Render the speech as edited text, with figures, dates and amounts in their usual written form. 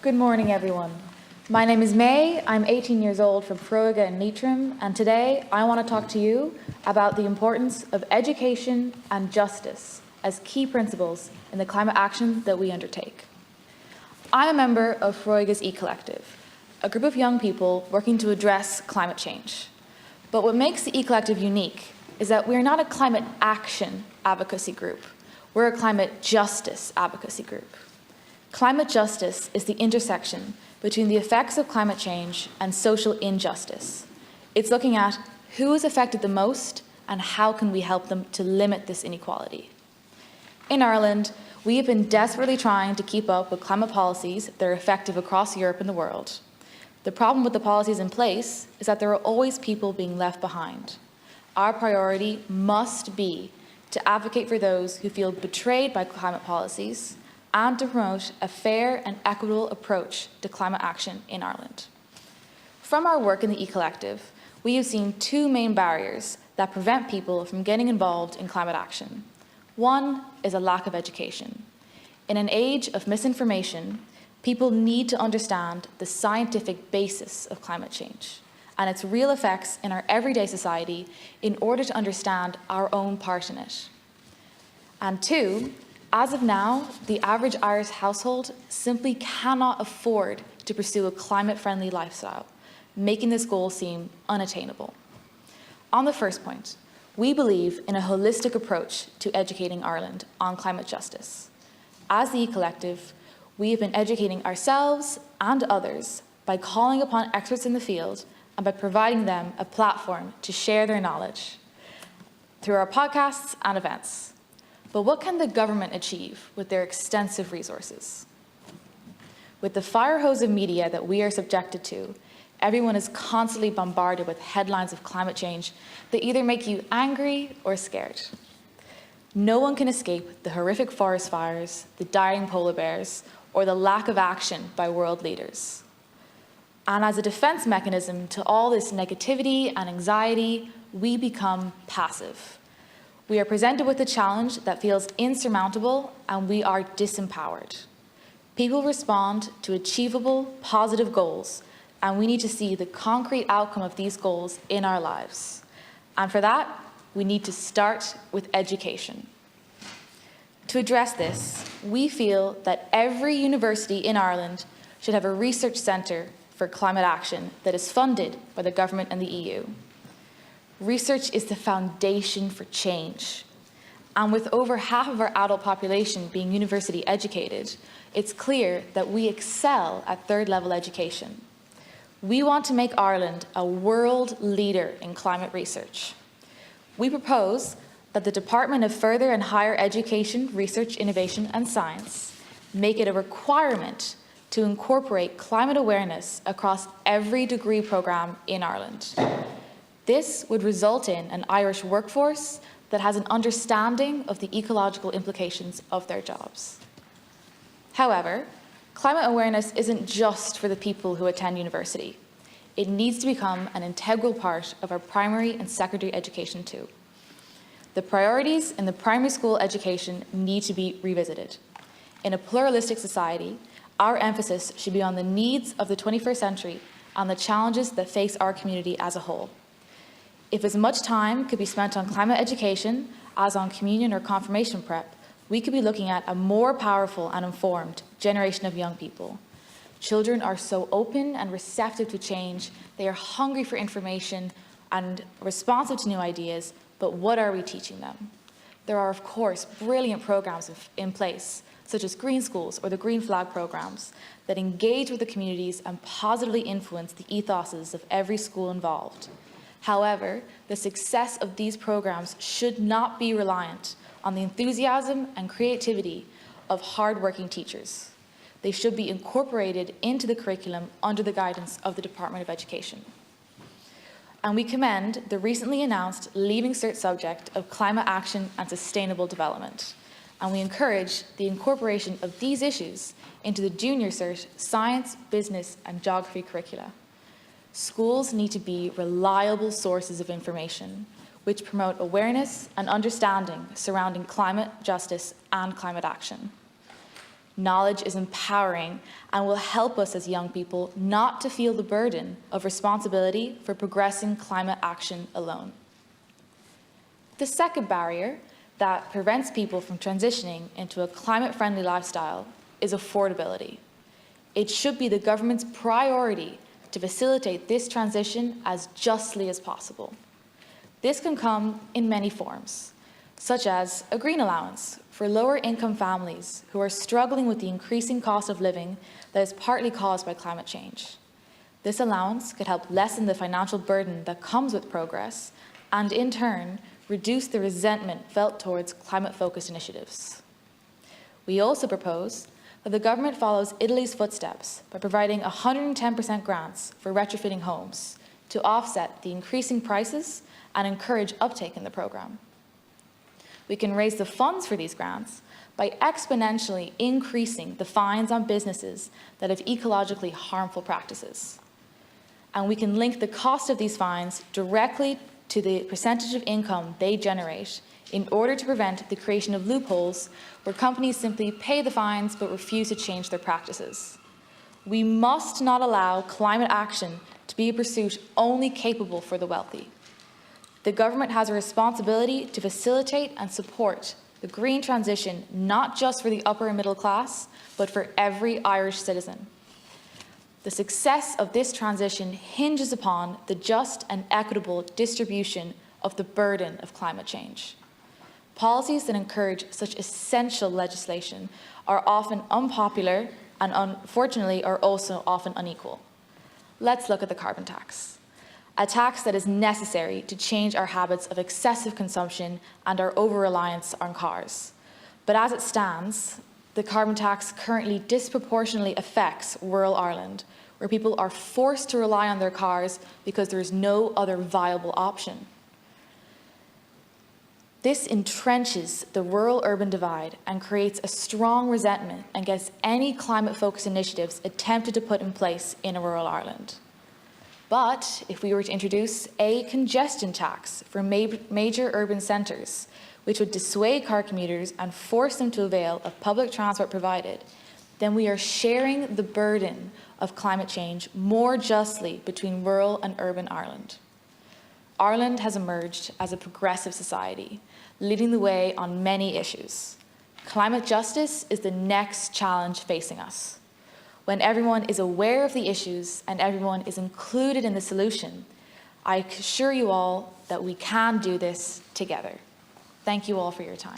Good morning, everyone. My name is Mae. I'm 18 years old from Croaga in Leitrim, and today I want to talk to you about the importance of education and justice as key principles in the climate action that we undertake. I'm a member of Croaga's E-Collective, a group of young people working to address climate change. But what makes the E-Collective unique is that we're not a climate action advocacy group. We're a climate justice advocacy group. Climate justice is the intersection between the effects of climate change and social injustice. It's looking at who is affected the most and how can we help them to limit this inequality. In Ireland, we have been desperately trying to keep up with climate policies that are effective across Europe and the world. The problem with the policies in place is that there are always people being left behind. Our priority must be to advocate for those who feel betrayed by climate policies and to promote a fair and equitable approach to climate action in Ireland. From our work in the E-Collective, we have seen two main barriers that prevent people from getting involved in climate action. One is a lack of education. In an age of misinformation, people need to understand the scientific basis of climate change and its real effects in our everyday society in order to understand our own part in it. And two, as of now, the average Irish household simply cannot afford to pursue a climate-friendly lifestyle, making this goal seem unattainable. On the first point, we believe in a holistic approach to educating Ireland on climate justice. As the E-Collective, we have been educating ourselves and others by calling upon experts in the field and by providing them a platform to share their knowledge through our podcasts and events. But what can the government achieve with their extensive resources? With the fire hose of media that we are subjected to, everyone is constantly bombarded with headlines of climate change that either make you angry or scared. No one can escape the horrific forest fires, the dying polar bears, or the lack of action by world leaders. And as a defense mechanism to all this negativity and anxiety, we become passive. We are presented with a challenge that feels insurmountable, and we are disempowered. People respond to achievable, positive goals, and we need to see the concrete outcome of these goals in our lives. And for that, we need to start with education. To address this, we feel that every university in Ireland should have a research centre for climate action that is funded by the government and the EU. Research is the foundation for change. And with over half of our adult population being university educated, it's clear that we excel at third-level education. We want to make Ireland a world leader in climate research. We propose that the Department of Further and Higher Education, Research, Innovation and Science make it a requirement to incorporate climate awareness across every degree programme in Ireland. This would result in an Irish workforce that has an understanding of the ecological implications of their jobs. However, climate awareness isn't just for the people who attend university. It needs to become an integral part of our primary and secondary education too. The priorities in the primary school education need to be revisited. In a pluralistic society, our emphasis should be on the needs of the 21st century and the challenges that face our community as a whole. If as much time could be spent on climate education as on communion or confirmation prep, we could be looking at a more powerful and informed generation of young people. Children are so open and receptive to change. They are hungry for information and responsive to new ideas, but what are we teaching them? There are, of course, brilliant programs in place, such as Green Schools or the Green Flag programs, that engage with the communities and positively influence the ethoses of every school involved. However, the success of these programs should not be reliant on the enthusiasm and creativity of hard-working teachers. They should be incorporated into the curriculum under the guidance of the Department of Education. And we commend the recently announced Leaving Cert subject of climate action and sustainable development. And we encourage the incorporation of these issues into the Junior Cert science, business, and geography curricula. Schools need to be reliable sources of information, which promote awareness and understanding surrounding climate justice and climate action. Knowledge is empowering and will help us as young people not to feel the burden of responsibility for progressing climate action alone. The second barrier that prevents people from transitioning into a climate-friendly lifestyle is affordability. It should be the government's priority to facilitate this transition as justly as possible. This can come in many forms, such as a green allowance for lower-income families who are struggling with the increasing cost of living that is partly caused by climate change. This allowance could help lessen the financial burden that comes with progress and, in turn, reduce the resentment felt towards climate-focused initiatives. We also propose that the government follows Italy's footsteps by providing 110% grants for retrofitting homes to offset the increasing prices and encourage uptake in the programme. We can raise the funds for these grants by exponentially increasing the fines on businesses that have ecologically harmful practices. And we can link the cost of these fines directly to the percentage of income they generate in order to prevent the creation of loopholes where companies simply pay the fines but refuse to change their practices. We must not allow climate action to be a pursuit only capable for the wealthy. The government has a responsibility to facilitate and support the green transition, not just for the upper and middle class, but for every Irish citizen. The success of this transition hinges upon the just and equitable distribution of the burden of climate change. Policies that encourage such essential legislation are often unpopular and, unfortunately, are also often unequal. Let's look at the carbon tax, a tax that is necessary to change our habits of excessive consumption and our over-reliance on cars. But as it stands, the carbon tax currently disproportionately affects rural Ireland, where people are forced to rely on their cars because there is no other viable option. This entrenches the rural-urban divide and creates a strong resentment against any climate-focused initiatives attempted to put in place in rural Ireland. But if we were to introduce a congestion tax for major urban centres, which would dissuade car commuters and force them to avail of public transport provided, then we are sharing the burden of climate change more justly between rural and urban Ireland. Ireland has emerged as a progressive society, leading the way on many issues. Climate justice is the next challenge facing us. When everyone is aware of the issues and everyone is included in the solution, I assure you all that we can do this together. Thank you all for your time.